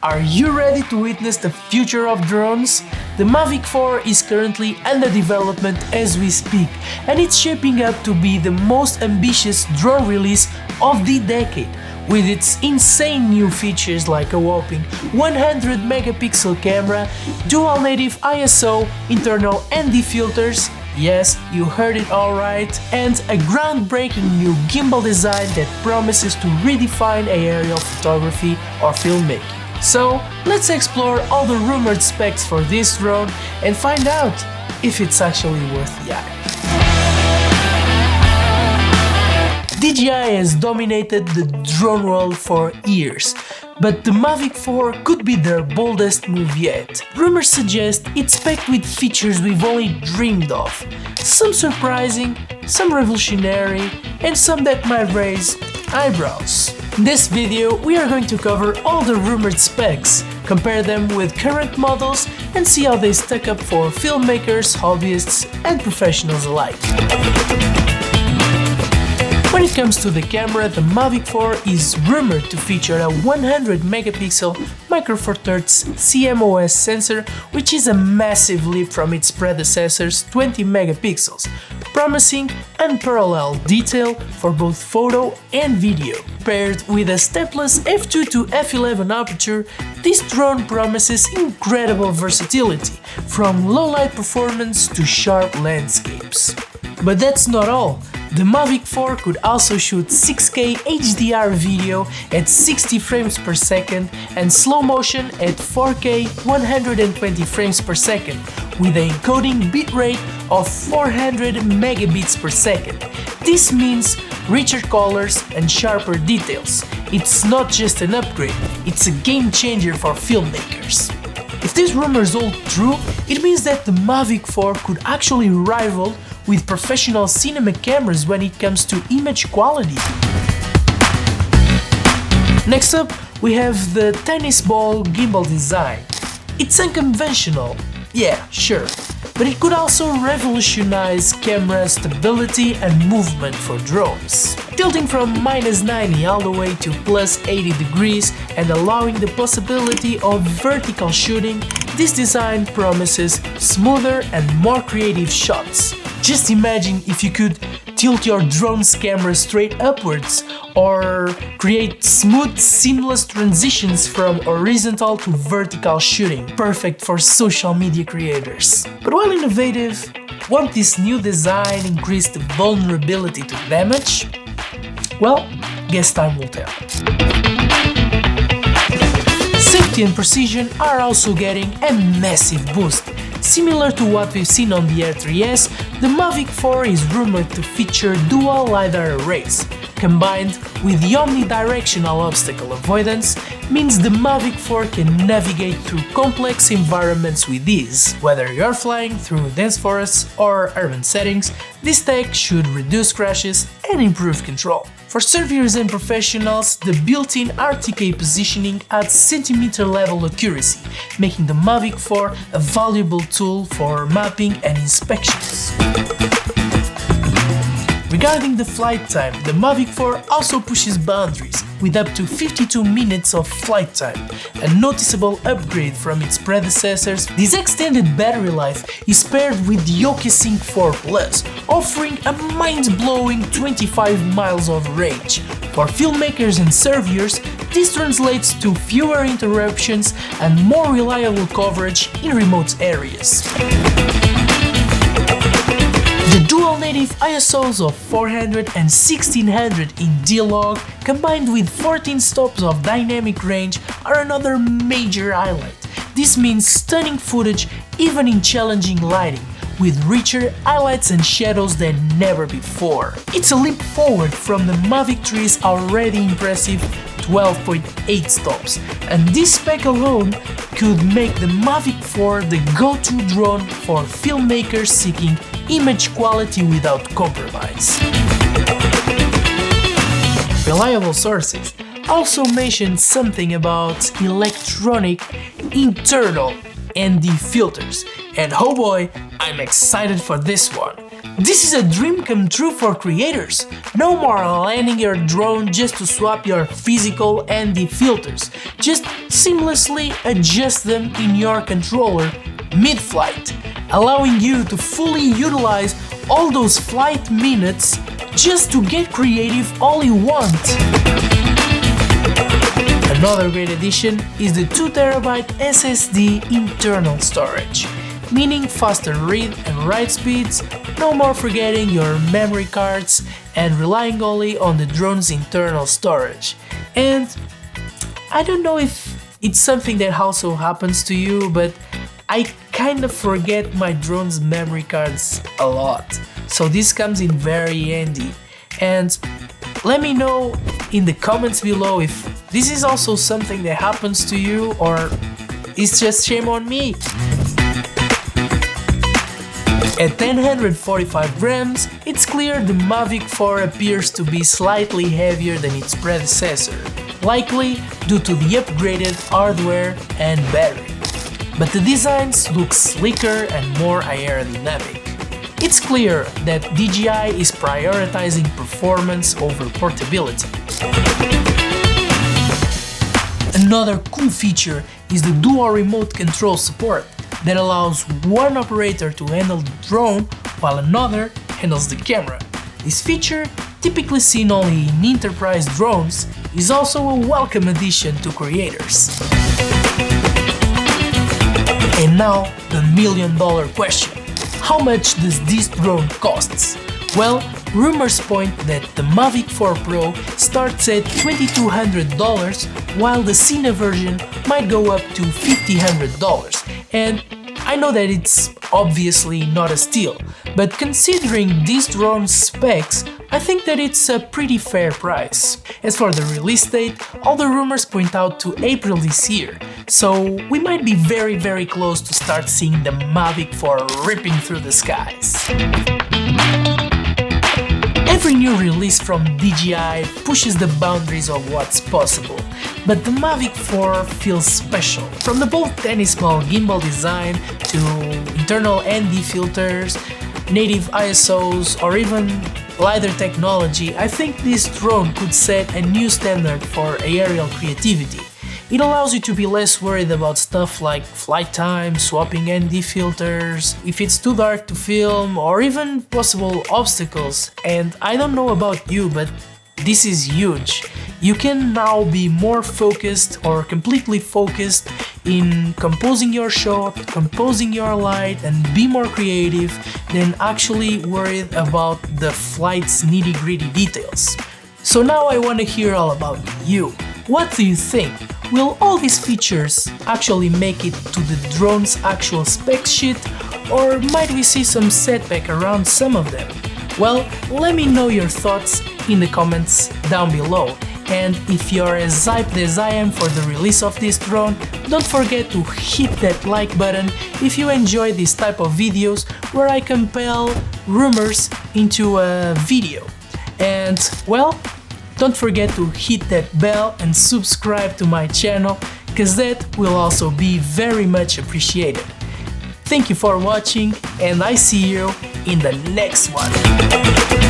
Are you ready to witness the future of drones? The Mavic 4 is currently under development as we speak, and it's shaping up to be the most ambitious drone release of the decade. With its insane new features like a whopping 100 megapixel camera, dual native ISO, internal ND filters, yes, you heard it alright, and a groundbreaking new gimbal design that promises to redefine aerial photography or filmmaking. So, let's explore all the rumored specs for this drone and find out if it's actually worth the hype. DJI has dominated the drone world for years, but the Mavic 4 could be their boldest move yet. Rumors suggest it's packed with features we've only dreamed of, some surprising, some revolutionary, and some that might raise eyebrows. In this video, we are going to cover all the rumored specs, compare them with current models, and see how they stack up for filmmakers, hobbyists, and professionals alike. When it comes to the camera, the Mavic 4 is rumored to feature a 100 megapixel Micro Four Thirds CMOS sensor, which is a massive leap from its predecessor's 20 megapixels, promising unparalleled detail for both photo and video. Paired with a stepless f2 to f11 aperture, this drone promises incredible versatility, from low light performance to sharp landscapes. But that's not all. The Mavic 4 could also shoot 6K HDR video at 60 frames per second and slow motion at 4K 120 frames per second, with an encoding bitrate of 400 megabits per second. This means richer colors and sharper details. It's not just an upgrade, it's a game changer for filmmakers. If these rumors hold true, it means that the Mavic 4 could actually rival with professional cinema cameras when it comes to image quality. Next up, we have the tennis ball gimbal design. It's unconventional, yeah, sure, but it could also revolutionize camera stability and movement for drones. Tilting from -90 all the way to +80 degrees and allowing the possibility of vertical shooting, this design promises smoother and more creative shots. Just imagine if you could tilt your drone's camera straight upwards, or create smooth, seamless transitions from horizontal to vertical shooting, perfect for social media creators. But while innovative, won't this new design increase the vulnerability to damage? Well, guess time will tell. Safety and precision are also getting a massive boost. Similar to what we've seen on the Air 3S, the Mavic 4 is rumored to feature dual LiDAR arrays. Combined with the omnidirectional obstacle avoidance, means the Mavic 4 can navigate through complex environments with ease. Whether you're flying through dense forests or urban settings, this tech should reduce crashes and improve control. For surveyors and professionals, the built-in RTK positioning adds centimeter-level accuracy, making the Mavic 4 a valuable tool for mapping and inspections. Regarding the flight time, the Mavic 4 also pushes boundaries, with up to 52 minutes of flight time, a noticeable upgrade from its predecessors. This extended battery life is paired with the OcuSync 4 Plus, offering a mind-blowing 25 miles of range. For filmmakers and surveyors, this translates to fewer interruptions and more reliable coverage in remote areas. The dual native ISOs of 400 and 1600 in D-Log, combined with 14 stops of dynamic range, are another major highlight. This means stunning footage even in challenging lighting, with richer highlights and shadows than never before. It's a leap forward from the Mavic 3's already impressive 12.8 stops, and this spec alone could make the Mavic 4 the go-to drone for filmmakers seeking image quality without compromise. Reliable sources also mentioned something about electronic internal ND filters, And oh boy, I'm excited for this one. This is a dream come true for creators. No more landing your drone just to swap your physical ND filters. Just seamlessly adjust them in your controller mid-flight, allowing you to fully utilize all those flight minutes just to get creative all you want. Another great addition is the 2TB SSD internal storage, meaning faster read and write speeds, no more forgetting your memory cards and relying only on the drone's internal storage. And I don't know if it's something that also happens to you, but I kind of forget my drone's memory cards a lot. So this comes in very handy. And let me know in the comments below if this is also something that happens to you or it's just shame on me. At 1,045 grams, it's clear the Mavic 4 appears to be slightly heavier than its predecessor, likely due to the upgraded hardware and battery. But the designs look slicker and more aerodynamic. It's clear that DJI is prioritizing performance over portability. Another cool feature is the dual remote control support that allows one operator to handle the drone while another handles the camera. This feature, typically seen only in enterprise drones, is also a welcome addition to creators. And now, the million-dollar question. How much does this drone cost? Well, rumors point that the Mavic 4 Pro starts at $2,200, while the Cine version might go up to $1,500. And I know that it's obviously not a steal, but considering this drone's specs, I think that it's a pretty fair price. As for the release date, all the rumors point out to April this year, so we might be very close to start seeing the Mavic 4 ripping through the skies. Every new release from DJI pushes the boundaries of what's possible, but the Mavic 4 feels special. From the both tennis ball gimbal design to internal ND filters, native ISOs, or even LiDAR technology, I think this drone could set a new standard for aerial creativity. It allows you to be less worried about stuff like flight time, swapping ND filters, if it's too dark to film, or even possible obstacles. And I don't know about you, but this is huge. You can now be more focused or completely focused in composing your shot, composing your light, and be more creative than actually worried about the flight's nitty-gritty details. So now I want to hear all about you. What do you think? Will all these features actually make it to the drone's actual spec sheet, or might we see some setback around some of them? Well, let me know your thoughts in the comments down below. And if you're as hyped as I am for the release of this drone, don't forget to hit that like button if you enjoy this type of videos where I compile rumors into a video. And well, don't forget to hit that bell and subscribe to my channel, cause that will also be very much appreciated. Thank you for watching, and I see you in the next one.